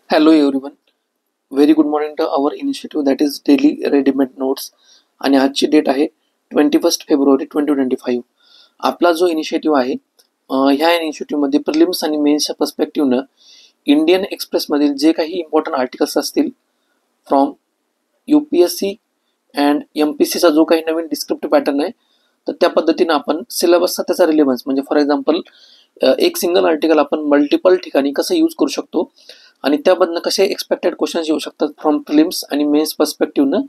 Hello everyone, very good morning to our initiative that is daily readymade notes. आणि आजची date आहे 21 February 2025. आपला जो इनिशिएटिव्ह आहे ह्या इनिशिएटिव्हमध्ये प्रिलिम्स आणि मेन्सच्या पर्स्पेक्टिव्हनं इंडियन एक्सप्रेसमधील जे काही इम्पॉर्टंट आर्टिकल्स असतील फ्रॉम UPSC अँड MPSCचा जो काही नवीन डिस्क्रिप्टिव्ह पॅटर्न आहे तर त्या पद्धतीनं आपण सिलेबसचा त्याचा रिलेव्हन्स म्हणजे फॉर एक्झाम्पल एक सिंगल आर्टिकल आपण मल्टिपल ठिकाणी कसं यूज करू शकतो आणि त्याबद्दल कसे एक्सपेक्टेड क्वेश्चन्स येऊ शकतात फ्रॉम प्रिलिम्स आणि मेन्स पर्स्पेक्टिव्हनं.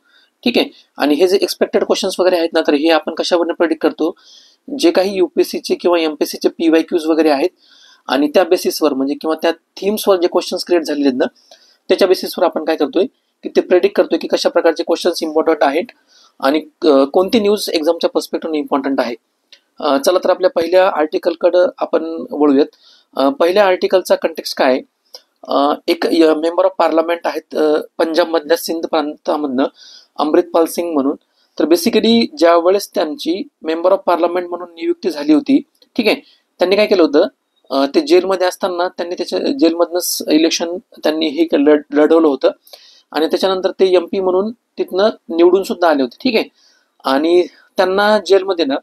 ठीक आहे. आणि हे जे एक्सपेक्टेड क्वेश्चन्स वगैरे आहेत ना तर हे आपण कशावरनं प्रेडिक्ट करतो, जे काही UPSCचे किंवा MPSCचे PYQs वगैरे आहेत आणि त्या बेसिसवर म्हणजे किंवा त्या थीम्सवर जे क्वेश्चन्स क्रिएट झालेले आहेत ना त्याच्या बेसिसवर आपण काय करतोय की ते प्रेडिक्ट करतोय की कशा प्रकारचे क्वेश्चन्स इम्पॉर्टंट आहेत आणि कोणती न्यूज एक्झामच्या पर्स्पेक्टिव्हने इम्पॉर्टंट आहे. चला तर आपल्या पहिल्या आर्टिकलकडं आपण वळूयात. पहिल्या आर्टिकलचा कंटेक्स्ट काय आहे, एक मेंबर ऑफ पार्लमेंट आहेत पंजाबमधल्या सिंध प्रांतामधनं अमृतपाल सिंग म्हणून. तर बेसिकली ज्या वेळेस त्यांची मेंबर ऑफ पार्लमेंट म्हणून नियुक्ती झाली होती, ठीक आहे, त्यांनी काय केलं होतं, ते जेलमध्ये असताना त्यांनी त्याच्या जेलमधनंच इलेक्शन त्यांनी हे लढवलं होतं आणि त्याच्यानंतर ते MP म्हणून तिथनं निवडून सुद्धा आले होते. ठीक आहे. आणि त्यांना जेलमध्ये ना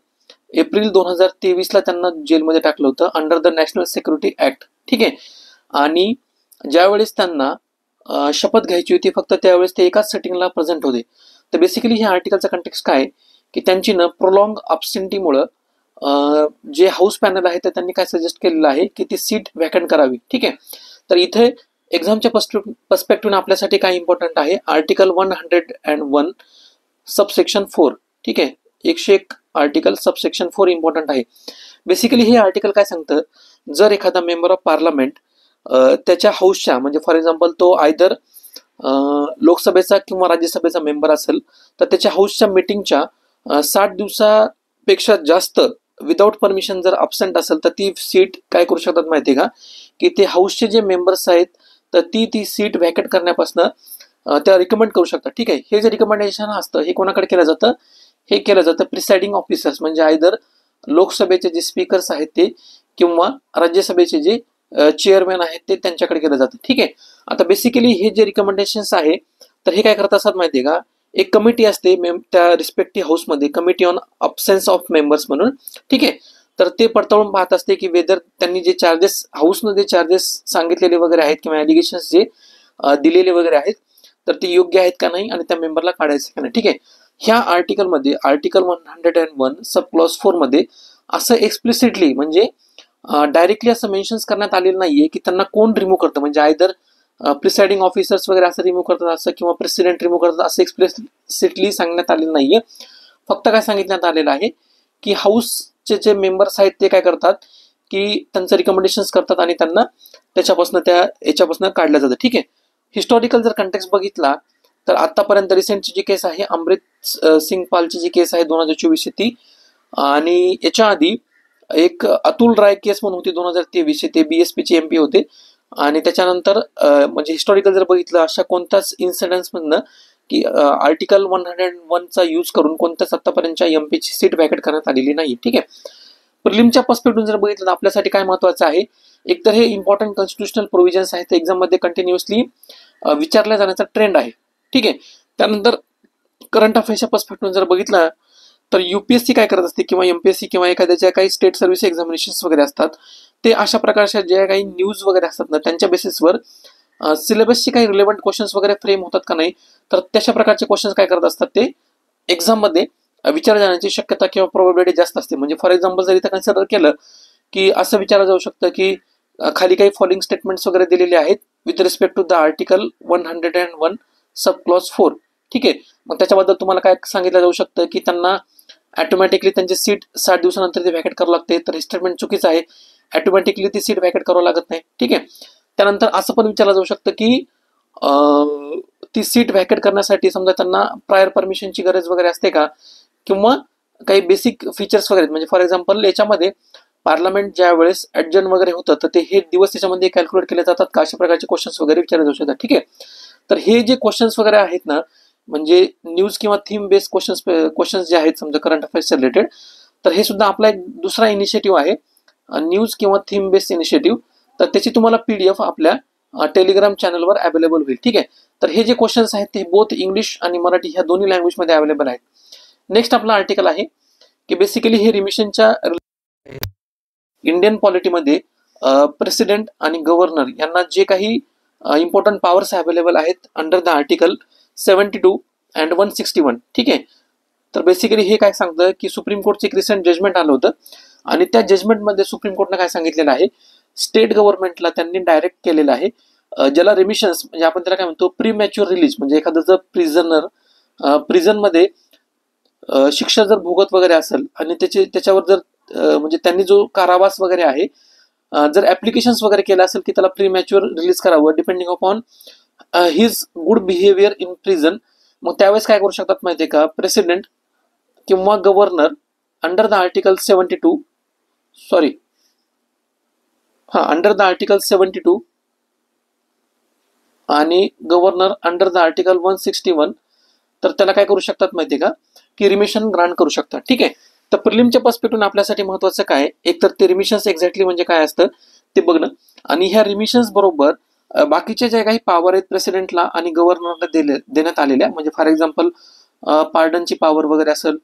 एप्रिल 2023ला त्यांना जेलमध्ये टाकलं होतं under the national security act. ठीक आहे. आणि ज्यावेळेस त्यांना शपथ घ्यायची होती फक्त त्यावेळेस ते एकाच सेटिंगला प्रेझेंट होते. तर बेसिकली ह्या आर्टिकलचा कंटेक्स्ट काय की त्यांची ना प्रोलॉंग अबसेंटीमुळं जे हाऊस पॅनल आहे तर त्यांनी काय सजेस्ट केलेलं आहे की ती सीट व्हॅकंट करावी. ठीक आहे. तर इथे एक्झामच्या पर्स्पेक्टिव्हने आपल्यासाठी काय इम्पॉर्टंट आहे, आर्टिकल 101 सबसेक्शन 4. ठीक आहे. 101 आर्टिकल सबसेक्शन 4 इम्पॉर्टंट आहे. बेसिकली हे आर्टिकल काय सांगतं, जर एखादा मेंबर ऑफ पार्लमेंट त्याच्या हाऊसच्या म्हणजे फॉर एक्झाम्पल तो आयदर लोकसभेचा किंवा राज्यसभेचा मेंबर असेल तर त्याच्या हाऊसच्या मीटिंगच्या 60 दिवसापेक्षा जास्त विदाऊट परमिशन जर अब्सेंट असेल तर ती सीट काय करू शकतात माहिती आहे का, की ते हाऊसचे जे मेंबर्स आहेत तर ती सीट व्हॅकेट करण्यापासून त्या रिकमेंड करू शकतात. ठीक आहे. हे जे रिकमेंडेशन असतं हे कोणाकडे केलं जातं, हे केलं जातं प्रिसाइडिंग ऑफिसर्स म्हणजे आयदर लोकसभेचे जे स्पीकर्स आहेत ते किंवा राज्यसभेचे जे चेअरमॅन आहेत ते त्यांच्याकडे केलं जातं. ठीक आहे. आता बेसिकली हे जे रिकमेंडेशन्स आहे तर हे काय करत असतात माहिती आहे का, एक कमिटी असते त्या रिस्पेक्टिव्ह हाऊसमध्ये, committee on absence of members म्हणून. ठीक आहे. तर ते पडताळून पाहत असते की वेदर त्यांनी जे चार्जेस हाऊसनं जे चार्जेस सांगितलेले वगैरे आहेत किंवा ॲलिगेशन्स जे दिलेले वगैरे आहेत तर ते योग्य आहेत का नाही आणि त्या मेंबरला काढायचं का नाही. ठीक आहे. ह्या आर्टिकलमध्ये आर्टिकल 101 सब क्लॉज 4 मध्ये असं एक्सप्लिसिटली म्हणजे डायरेक्टली असं मेन्शन्स करण्यात आलेलं नाहीये की त्यांना कोण रिमूव्ह करतं, म्हणजे आयदर प्रिसाइडिंग ऑफिसर्स वगैरे असं रिमूव्ह करतात असं किंवा प्रेसिडेंट रिमूव्ह करतात असं एक्सप्लिसिटली सांगण्यात आलेलं नाहीये. फक्त काय सांगितण्यात आलेलं आहे की हाऊसचे जे मेंबर्स आहेत ते काय करतात की त्यांचं रिकमेंडेशन्स करतात आणि त्यांना याच्यापासून काढलं जातं. ठीक आहे. हिस्टॉरिकल जर कंटेक्स्ट बघितला तर आतापर्यंत रिसेंटची जी केस आहे अमृत सिंग पालची जी केस आहे 2024 ती, आणि याच्या आधी एक अतुल राय केस म्हणून होती 2023 ते BSPचे MP होते. आणि त्याच्यानंतर म्हणजे हिस्टॉरिकल जर बघितलं अशा कोणत्याच इन्सिडेंट्स मधनं की आर्टिकल 101चा यूज करून कोणत्याच आतापर्यंतच्या MPची सीट व्हॅकेट करण्यात आलेली नाही. ठीक आहे. प्रिलिमच्या पर्स्पेक्टिव्ह जर बघितलं तर आपल्यासाठी काय महत्वाचं आहे, एक तर हे इम्पॉर्टंट कॉन्स्टिट्युशनल प्रोव्हिजन्स आहेत एक्झाममध्ये कंटिन्युअसली विचारल्या जाण्याचा ट्रेंड आहे. ठीक आहे. त्यानंतर करंट अफेअर्सच्या पर्स्पेक्टिव्ह जर बघितलं तर UPSC काय करत असते किंवा MPSC किंवा एखाद्या ज्या काही स्टेट सर्व्हिस एक्झामिनेशन्स वगैरे असतात ते अशा प्रकारच्या ज्या काही न्यूज वगैरे असतात ना त्यांच्या बेसिसवर सिलेबसचे काही रिलेव्हंट क्वेश्चन्स वगैरे फ्रेम होतात का नाही तर तशा प्रकारचे क्वेश्चन्स काय करत असतात ते एक्झाममध्ये विचारल्या जाण्याची शक्यता किंवा प्रोबॅबिलिटी जास्त असते. म्हणजे फॉर एक्झाम्पल जर इथं कन्सिडर केलं की असं विचारलं जाऊ शकतं की खाली काही फॉलोइंग स्टेटमेंट्स वगैरे दिलेले आहेत with respect to the article 101 sub clause 4. ठीक आहे. मग त्याच्याबद्दल तुम्हाला काय सांगितलं जाऊ शकतं की त्यांना ऑटोमॅटिकली त्यांची सीट 60 दिवसानंतर ते व्हॅकेट करावं लागते, तर हे स्टेटमेंट चुकीचं आहे. ऑटोमॅटिकली ती सीट व्हॅकेट करावं लागत नाही. ठीक आहे. त्यानंतर असं पण विचारलं जाऊ शकतं की ती सीट व्हॅकेट करण्यासाठी समजा त्यांना प्रायर परमिशनची गरज वगैरे असते का किंवा काही बेसिक फीचर्स वगैरे, म्हणजे फॉर एक्झाम्पल याच्यामध्ये पार्लमेंट ज्या वेळेस ऍडजर्न वगैरे होतं तर ते हे दिवस त्याच्यामध्ये कॅल्क्युलेट केले जातात का, अशा प्रकारचे क्वेश्चन्स वगैरे विचारले जाऊ शकतात. ठीक आहे. तर हे जे क्वेश्चन्स वगैरे आहेत ना म्हणजे न्यूज किंवा थीम बेस्ड क्वेश्चन्स जे आहेत समजा करंट अफेअर्स रिलेटेड, तर हे सुद्धा आपला एक दुसरा इनिशिएटिव्ह आहे न्यूज किंवा थीम बेस्ड इनिशिएटिव्ह. तर त्याची तुम्हाला PDF आपल्या टेलिग्राम चॅनलवर अवेलेबल होईल. ठीक आहे, तर हे जे क्वेश्चन्स आहेत ते बोथ इंग्लिश आणि मराठी ह्या दोन्ही लँग्वेजमध्ये अवेलेबल आहेत. नेक्स्ट आपला आर्टिकल आहे की बेसिकली हे रिमिशनच्या इंडियन पॉलिटीमध्ये प्रेसिडेंट आणि गव्हर्नर यांना जे काही इम्पॉर्टंट पॉवर्स अवेलेबल आहेत अंडर द आर्टिकल 72 अँड 161. ठीक आहे, तर बेसिकली हे काय सांगतं की सुप्रीम कोर्टचं एक रिसेंट जजमेंट आलं होतं आणि त्या जजमेंटमध्ये सुप्रीम कोर्टनं काय सांगितलेलं आहे, स्टेट गव्हर्नमेंटला त्यांनी डायरेक्ट केलेलं आहे ज्याला रिमिशन्स म्हणजे आपण त्याला काय म्हणतो प्रीमॅच्युअर रिलीज, म्हणजे एखादं जर प्रिझनमध्ये शिक्षा जर भोगत वगैरे असेल आणि त्याच्यावर जर म्हणजे त्यांनी जो कारावास वगैरे आहे जर ऍप्लिकेशन्स वगैरे केलं असेल की त्याला प्रीमॅच्युअर रिलीज करावं depending upon his good behaviour in prison, मग त्यावेळेस काय करू शकतात माहितीये का, प्रेसिडेंट किंवा governor under the article 72 under the article 72 आणि गव्हर्नर अंडर द आर्टिकल 161, तर त्याला काय करू शकतात माहितीये का की रिमिशन ग्रांट करू शकतात. ठीक आहे, तर प्रिलिमच्या पर्स्पेक्टिव्ह आपल्यासाठी महत्वाचं काय, एक तर ते रिमिशन्स एक्झॅक्टली म्हणजे काय असतं ते बघणं, आणि ह्या रिमिशन्स बरोबर बाकीच्या ज्या काही पॉवर आहेत प्रेसिडेंटला आणि गव्हर्नरला देण्यात आलेल्या, म्हणजे फॉर एक्झाम्पल पार्डनची पॉवर वगैरे असेल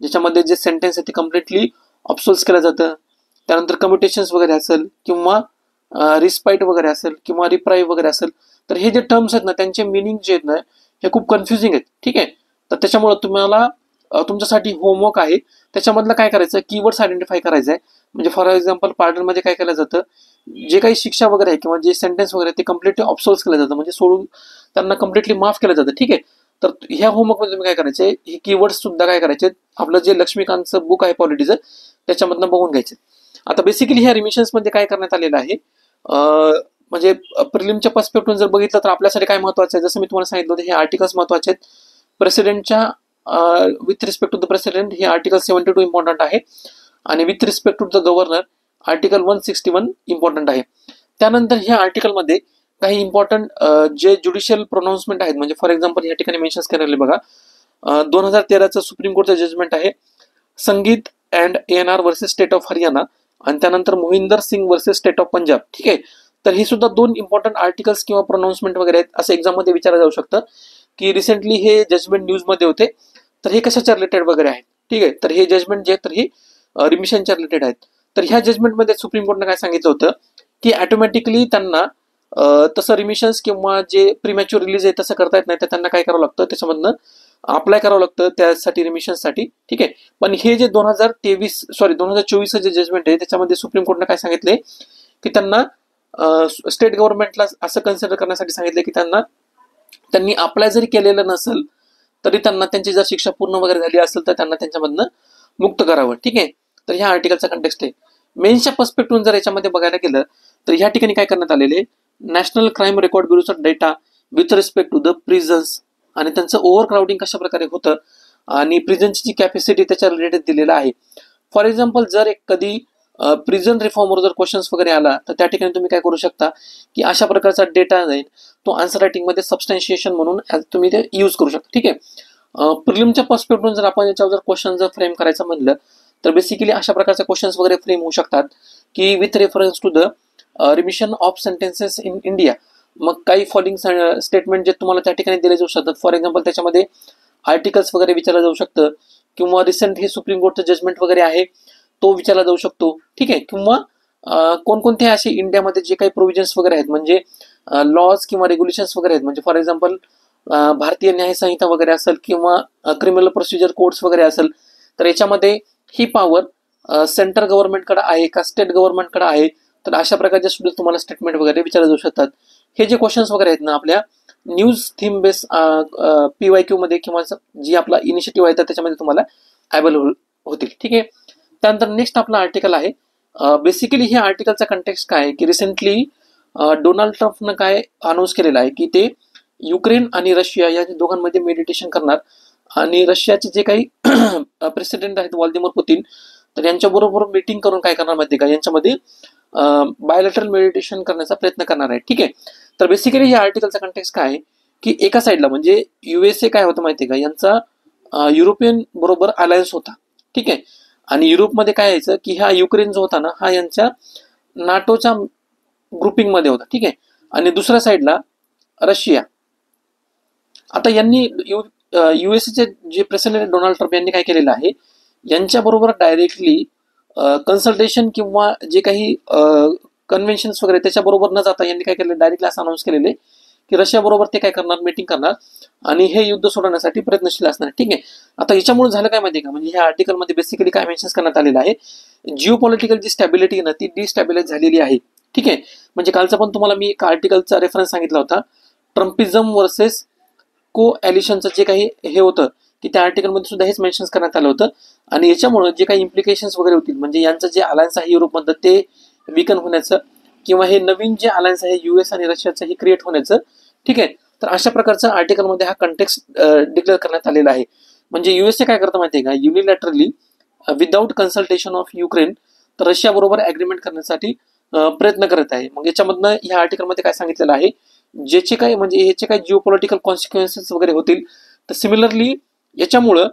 ज्याच्यामध्ये जे सेंटेन्स आहे ते कम्प्लिटली ऑब्सोल्स केलं जातं, त्यानंतर कम्युटेशन्स वगैरे असेल किंवा रिस्पाईट वगैरे असेल किंवा रिप्राईव्ह वगैरे असेल, तर हे जे टर्म्स आहेत ना त्यांचे मिनिंग जे आहेत ना हे खूप कन्फ्युजिंग आहेत. ठीक आहे, तर त्याच्यामुळे तुम्हाला तुमच्यासाठी होमवर्क आहे, त्याच्यामधलं काय करायचं, कीवर्ड्स आयडेंटिफाय करायचं आहे. म्हणजे फॉर एक्झाम्पल पार्डन मध्ये काय केलं जातं, जे काही शिक्षा वगैरे आहे किंवा जे सेंटेन्स वगैरे ते कम्प्लिटली ऑब्सोल्स केलं जातं, म्हणजे सोडून त्यांना कम्प्लिटली माफ केलं जातं. ठीक आहे, तर ह्या होमवर्कमध्ये तुम्ही काय करायचे, हे कीवर्ड्स सुद्धा काय करायचे, आपलं जे लक्ष्मीकांतचं बुक आहे पॉलिटीचं त्याच्यामधनं बघून घ्यायचे. आता बेसिकली ह्या रिमिशन्स मध्ये काय करण्यात आलेलं आहे, म्हणजे प्रिलिमच्या पर्स्पेक्टिव्ह जर बघितलं तर आपल्यासाठी काय महत्वाचं आहे, जसं मी तुम्हाला सांगितलं होतं हे आर्टिकल्स महत्वाचे आहेत. प्रेसिडेंटच्या with respect to the president हे आर्टिकल 72 इम्पॉर्टंट आहे आणि with respect to the governor article 161 important आहे. त्यानंतर ह्या आर्टिकलमध्ये काही इम्पॉर्टंट जे ज्युडिशियल प्रोनाउन्समेंट आहेत, म्हणजे फॉर एक्झाम्पल या ठिकाणी मेन्शन केलेले बघा 2013चं सुप्रीम कोर्टचं जजमेंट आहे Sangeet and ANR versus state of Haryana, आणि त्यानंतर Mohinder Singh versus state of Punjab. ठीक आहे, तर हे सुद्धा दोन इम्पॉर्टंट आर्टिकल्स किंवा प्रोनाउन्समेंट वगैरे आहेत, असं एक्झाममध्ये विचारलं जाऊ शकतं की रिसेंटली हे जजमेंट न्यूजमध्ये होते, तर हे कशाच्या रिलेटेड वगैरे आहेत. ठीक आहे, तर हे जजमेंट जे तर हे रिमिशनच्या रिलेटेड आहेत. तर ह्या जजमेंटमध्ये सुप्रीम कोर्टने काय सांगितलं होतं की ऑटोमॅटिकली त्यांना तसं रिमिशन्स किंवा जे प्रीमॅच्युअर रिलीज आहे तसं करता येत नाही, तर त्यांना काय करावं लागतं, त्याच्यामधनं अप्लाय करावं लागतं त्यासाठी रिमिशनसाठी. ठीक आहे, पण हे जे 2024 जे जजमेंट आहे त्याच्यामध्ये सुप्रीम कोर्टने काय सांगितले की त्यांना स्टेट गव्हर्नमेंटला असं कन्सिडर करण्यासाठी सांगितले की त्यांनी अप्लाय जरी केलेलं नसेल तरी त्यांना त्यांची जर शिक्षा पूर्ण वगैरे झाली असेल तर त्यांना त्यांच्यामधनं मुक्त करावं. ठीक आहे, तर ह्या आर्टिकलचा कंटेक्स्ट आहे. मेन्सच्या पर्स्पेक्टिव्ह जर याच्यामध्ये बघायला गेलं तर ह्या ठिकाणी काय करण्यात आलेले, नॅशनल क्राईम रेकॉर्ड ब्युरोचा data with respect to the prisons आणि त्यांचं ओव्हर क्राउडिंग कशा प्रकारे होतं आणि प्रिझनची जी कॅपॅसिटी त्याच्या रिलेटेड दिलेलं आहे. फॉर एक्झाम्पल जर एक कधी प्रिझन रिफॉर्मवर जर क्वेश्चन्स वगैरे आला तर त्या ठिकाणी तुम्ही काय करू शकता की अशा प्रकारचा डेटा जाईल तो आन्सर रायटिंगमध्ये सबस्टॅन्शिएशन म्हणून तुम्ही ते यूज करू शकता. ठीक आहे, प्रिलिमच्या पर्स्पेक्टिव्ह जर आपण याच्यावर जर क्वेश्चन जर फ्रेम करायचं म्हणलं तर बेसिकली अशा प्रकारचे क्वेश्चन्स वगैरे फ्रेम होऊ शकतात की with reference to the remission of sentences in India. मग काही फॉलोइंग स्टेटमेंट जे तुम्हाला त्या ठिकाणी दिले जाऊ शकतात. फॉर एक्झाम्पल त्याच्यामध्ये आर्टिकल्स वगैरे विचारलं जाऊ शकतं किंवा रिसेंट हे सुप्रीम कोर्टचं जजमेंट वगैरे आहे तो विचारला जाऊ शकतो. ठीक आहे, किंवा कोणकोणते असे इंडियामध्ये जे काही प्रोव्हिजन्स वगैरे आहेत म्हणजे लॉज किंवा रेग्युलेशन्स वगैरे आहेत, म्हणजे फॉर एक्झाम्पल भारतीय न्याय संहिता वगैरे असेल किंवा क्रिमिनल प्रोसिजर कोड्स वगैरे असेल, तर याच्यामध्ये ही पॉवर सेंट्रल गव्हर्नमेंटकडे आहे का स्टेट गव्हर्नमेंटकडे आहे, तर अशा प्रकारचे सुद्धा तुम्हाला स्टेटमेंट वगैरे विचारले जाऊ शकतात. हे जे क्वेश्चन्स वगैरे आहेत ना आपल्या न्यूज थीम बेस PYQ मध्ये किंवा जी आपला इनिशिएटिव्ह आहे तर त्याच्यामध्ये तुम्हाला अवेलेबल होतील. ठीक आहे, त्यानंतर नेक्स्ट आपला आर्टिकल आहे. बेसिकली हे आर्टिकलचा कंटेक्स्ट काय आहे की रिसेंटली डोनाल्ड ट्रम्पनं काय अनाऊन्स केलेलं आहे की ते युक्रेन आणि रशिया या दोघांमध्ये मेडिटेशन करणार आणि रशियाचे जे काही प्रेसिडेंट आहेत व्लादिमीर पुतीन, तर यांच्याबरोबर मीटिंग करून काय करणार माहिती का, यांच्यामध्ये बायोलॅटरल मेडिटेशन करण्याचा प्रयत्न करणार आहे. ठीक आहे, तर बेसिकली या आर्टिकलचा कंटेक्स्ट काय आहे की एका साईडला म्हणजे USA काय होतं माहिती का, यांचा युरोपियन बरोबर अलायन्स होता. ठीक आहे, आणि युरोपमध्ये काय यायचं की हा युक्रेन जो होता ना हा यांच्या नाटोच्या ग्रुपिंग मध्ये होता. ठीक आहे, आणि दुसऱ्या साईडला रशिया. आता यांनी युएसचे जे प्रेसिडेंट डोनाल्ड ट्रम्प यांनी काय केलेलं आहे, यांच्याबरोबर डायरेक्टली कन्सल्टेशन किंवा जे काही कन्व्हेन्शन्स वगैरे त्याच्याबरोबर न जाता यांनी काय केलं, डायरेक्टली असं अनाऊन्स केलेले की रशिया बरोबर ते काय करणार, मीटिंग करणार आणि हे युद्ध सोडवण्यासाठी प्रयत्नशील असणार. ठीक आहे. आता याच्यामुळे झालं काय माहिती का, म्हणजे ह्या आर्टिकलमध्ये बेसिकली काय मेन्शन करण्यात आलेलं आहे, जिओ पॉलिटिकल जी स्टॅबिलिटी ना ती डिस्टॅबिलाइज झालेली आहे. ठीक आहे. म्हणजे कालचा पण तुम्हाला मी एक आर्टिकलचा रेफरन्स सांगितला होता, ट्रम्पिझम वर्सेस कोॲलिशनचं जे काही हे होतं की त्या आर्टिकलमध्ये सुद्धा हेच मेन्शन करण्यात आलं होतं. आणि याच्यामुळे जे काही इम्प्लिकेशन्स वगैरे होतील, म्हणजे यांचं जे अलायन्स आहे युरोपमधलं ते विकन होण्याचं किंवा हे नवीन जे अलायन्स आहे युएस आणि रशियाचं हे क्रिएट होण्याचं. ठीक आहे. तर अशा प्रकारचा आर्टिकलमध्ये हा कंटेक्स्ट डिक्लेअर करण्यात आलेला आहे. म्हणजे युएसए काय करतं माहिती आहे का, युनिलॅटरली विदाऊट कन्सल्टेशन ऑफ युक्रेन तर रशिया बरोबर ऍग्रीमेंट करण्यासाठी प्रयत्न करत आहे. मग याच्यामधनं ह्या आर्टिकलमध्ये काय सांगितलेलं आहे, ज्याचे काय म्हणजे ह्याचे काय जिओपॉलिटिकल कॉन्सिक्वेन्सेस वगैरे होतील, तर सिमिलरली याच्यामुळं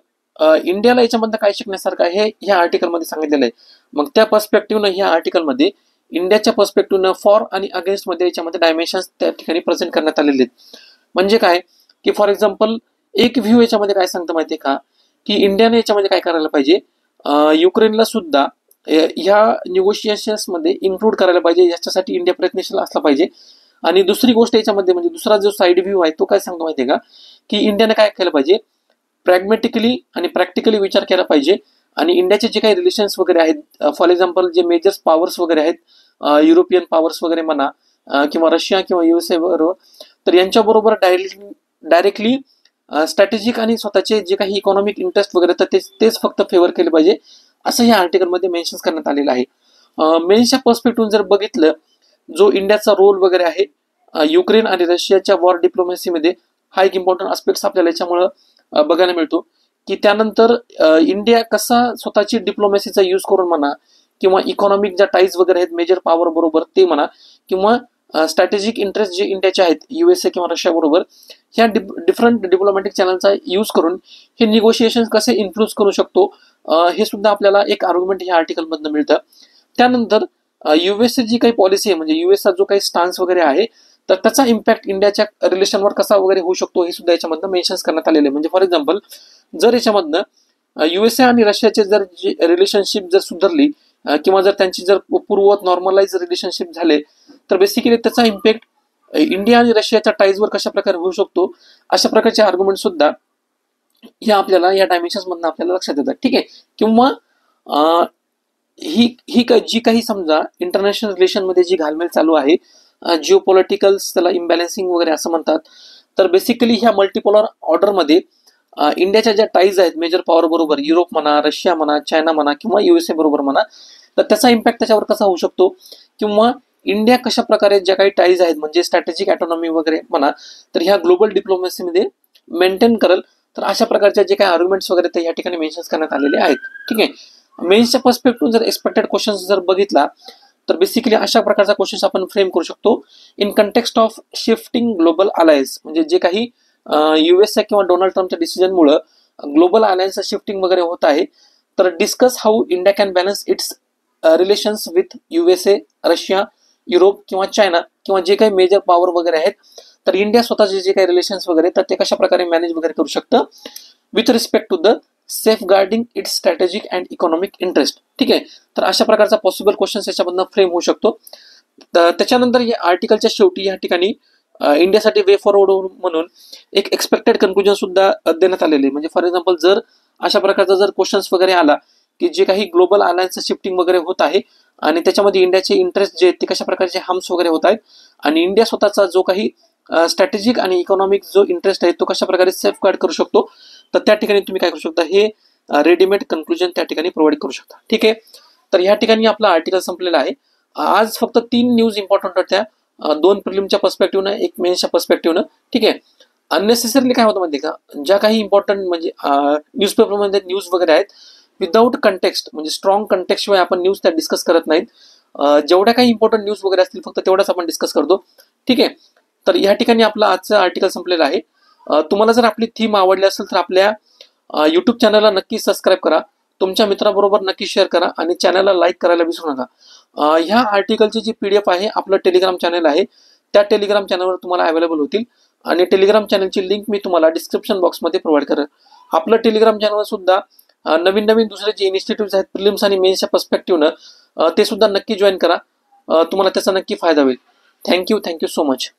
इंडियाला याच्यामधनं काय शिकण्यासारखं आहे ह्या आर्टिकलमध्ये सांगितलेलं आहे. मग त्या पर्स्पेक्टिव्हनं ह्या आर्टिकलमध्ये इंडियाच्या पर्स्पेक्टिव्हनं फॉर आणि अगेन्स्ट मध्ये याच्यामध्ये डायमेन्शन्स त्या ठिकाणी प्रेझेंट करण्यात आलेले आहेत. म्हणजे काय की फॉर एक्झाम्पल एक व्ह्यू याच्यामध्ये काय सांगतं माहितीये का, की इंडियाने याच्यामध्ये काय करायला पाहिजे, युक्रेनला सुद्धा ह्या निगोशिएशन्स मध्ये इन्क्लूड करायला पाहिजे, याच्यासाठी इंडिया प्रयत्नशील असला पाहिजे. आणि दुसरी गोष्ट याच्यामध्ये म्हणजे दुसरा जो साईड व्ह्यू आहे तो काय सांगतो माहितीये का, की इंडियाने काय केलं पाहिजे, प्रॅग्मॅटिकली आणि प्रॅक्टिकली विचार केला पाहिजे. आणि इंडियाचे जे काही रिलेशन्स वगैरे आहेत, फॉर एक्झाम्पल जे मेजर पॉवर्स वगैरे आहेत, युरोपियन पॉवर्स वगैरे म्हणा किंवा रशिया किंवा युएसए बरोबर, तर यांच्याबरोबर डायरेक्टली स्ट्रॅटेजिक आणि स्वतःचे जे काही इकॉनॉमिक इंटरेस्ट वगैरे तर तेच फक्त फेवर केले पाहिजे, असं या आर्टिकलमध्ये मेन्शन करण्यात आलेलं आहे. मेन्सच्या पर्स्पेक्टिव्ह जर बघितलं, जो इंडियाचा रोल वगैरे आहे युक्रेन आणि रशियाच्या वॉर डिप्लोमॅसीमध्ये हा एक इम्पॉर्टंट आस्पेक्ट्स आपल्याला याच्यामुळं बघायला मिळतो. की त्यानंतर इंडिया कसा स्वतःची डिप्लोमॅसीचा यूज करून म्हणा किंवा इकॉनॉमिक ज्या टाईज वगैरे आहेत मेजर पॉवर बरोबर ते म्हणा किंवा स्ट्रॅटेजिक इंटरेस्ट जे इंडियाचे आहेत युएसए किंवा रशिया बरोबर, ह्या डिफरंट डिप्लोमॅटिक चॅनलचा यूज करून हे निगोशिएशन कसे इन्फ्लुअन्स करू शकतो, हे सुद्धा आपल्याला एक आर्ग्युमेंट ह्या आर्टिकलमधनं मिळतं. त्यानंतर युएसए जी काही पॉलिसी आहे म्हणजे युएसचा जो काही स्टान्स वगैरे आहे तर त्याचा इम्पॅक्ट इंडियाच्या रिलेशनवर कसा वगैरे होऊ शकतो हे सुद्धा याच्यामधनं मेन्शन करण्यात आलेले. म्हणजे फॉर एक्झाम्पल जर याच्यामधनं युएसए आणि रशियाचे जर जी रिलेशनशिप जर सुधारली किंवा जर त्यांची जर पूर्ववत नॉर्मलाइज रिलेशनशिप झाले तर बेसिकली त्याचा इम्पॅक्ट इंडिया आणि रशियाच्या टाईजवर कशा प्रकारे होऊ शकतो, अशा प्रकारचे आर्ग्युमेंट सुद्धा ह्या आपल्याला या डायमेन्शन्स मधनं आपल्याला लक्षात येतात. ठीक आहे. किंवा ही जी काही समजा इंटरनॅशनल रिलेशन मध्ये जी घालमेल चालू आहे, जिओ पॉलिटिकल्स त्याला इम्बॅलन्सिंग वगैरे असं म्हणतात, तर बेसिकली ह्या मल्टीपोलर ऑर्डरमध्ये इंडियाच्या ज्या टाईज आहेत मेजर पॉवर बरोबर, युरोप म्हणा, रशिया म्हणा, चायना म्हणा किंवा युएसए बरोबर म्हणा, तर त्याचा इम्पॅक्ट त्याच्यावर कसा होऊ शकतो किंवा इंडिया कशा प्रकारे ज्या काही टाईज आहेत म्हणजे स्ट्रॅटेजिक ऑटोनॉमी वगैरे म्हणा तर ह्या ग्लोबल डिप्लोमॅसीमध्ये मेंटेन करेल. तर अशा प्रकारच्या जे काही आर्ग्युमेंट्स वगैरे ते या ठिकाणी मेन्शन करण्यात आलेले आहेत. ठीक आहे. मेन्सच्या पर्स्पेक्टिव्ह जर एक्सपेक्टेड क्वेश्चन्स जर बघितला तर बेसिकली अशा प्रकारचा क्वेश्चन्स आपण फ्रेम करू शकतो in context of shifting global alliance. म्हणजे जे काही युएसए किंवा डोनाल्ड ट्रम्पच्या डिसिजनमुळे ग्लोबल अलायन्स शिफ्टिंग वगैरे होत आहे, तर discuss how India can balance it's relations with USA, Russia, Europe किंवा चायना किंवा जे काही मेजर पॉवर वगैरे आहेत, तर इंडिया स्वतःचे जे काही रिलेशन्स वगैरे तर ते कशा प्रकारे मॅनेज वगैरे करू शकतं with respect to the safeguarding its strategic and economic interest. ठीक आहे. तर अशा प्रकारचा पॉसिबल क्वेश्चन याच्यामधनं फ्रेम होऊ शकतो. त्याच्यानंतर या आर्टिकलच्या शेवटी या ठिकाणी इंडियासाठी वे फॉरवर्ड म्हणून एक एक्सपेक्टेड कन्क्लुजन सुद्धा देण्यात आलेले. म्हणजे फॉर एक्झाम्पल जर अशा प्रकारचा जर क्वेश्चन्स वगैरे आला की जे काही ग्लोबल अलायन्स शिफ्टिंग वगैरे होत आहे आणि त्याच्यामध्ये इंडियाचे इंटरेस्ट जे आहेत ते कशा प्रकारचे हार्म्स वगैरे होत आहेत आणि इंडिया स्वतःचा जो काही स्ट्रॅटेजिक आणि इकॉनॉमिक जो इंटरेस्ट आहे तो कशा प्रकारे सेफ गार्ड करू शकतो, तर त्या ठिकाणी तुम्ही काय करू शकता, हे रेडीमेड कन्क्लुजन त्या ठिकाणी प्रोव्हाइड करू शकता. ठीक आहे. तर ह्या ठिकाणी आपला आर्टिकल संपलेला आहे. आज फक्त 3 न्यूज इम्पॉर्टंट होत्या, 2 प्रिलिमच्या पर्स्पेक्टिव्हनं, 1 मेन्सच्या पर्स्पेक्टिव्हनं. ठीक आहे. अननेसेसरीली काय होतं माहिती का, ज्या काही इम्पॉर्टंट म्हणजे न्यूजपेपरमध्ये न्यूज वगैरे आहेत विदाऊट कंटेक्स्ट म्हणजे स्ट्रॉंग कंटेक्स्ट शिवाय आपण न्यूज त्या डिस्कस करत नाहीत. जेवढ्या काही इम्पॉर्टंट न्यूज वगैरे असतील फक्त तेवढाच आपण डिस्कस करतो. ठीक आहे. तर या ठिकाणी आपलं आजचं आर्टिकल संपलेलं आहे. तुम्हाला जर आपली थीम आवडली असेल तर आपल्या यूट्यूब चॅनलला नक्की सबस्क्राईब करा, तुमच्या मित्राबरोबर नक्की शेअर करा आणि चॅनलला लाईक करायला विसरू नका. ह्या आर्टिकलची जी PDF आहे आपलं टेलिग्राम चॅनल आहे त्या टेलिग्राम चॅनलवर तुम्हाला अवेलेबल होतील आणि टेलिग्राम चॅनलची लिंक मी तुम्हाला डिस्क्रिप्शन बॉक्समध्ये प्रोव्हाइड करेल. आपलं टेलिग्राम चॅनल सुद्धा नवीन नवीन दुसरे जे इन्स्टिट्यूट्स आहेत प्रिलिम्स आणि मेन्सच्या पर्स्पेक्टिव्हनं ते सुद्धा नक्की जॉईन करा. तुम्हाला त्याचा नक्की फायदा होईल. Thank you so much.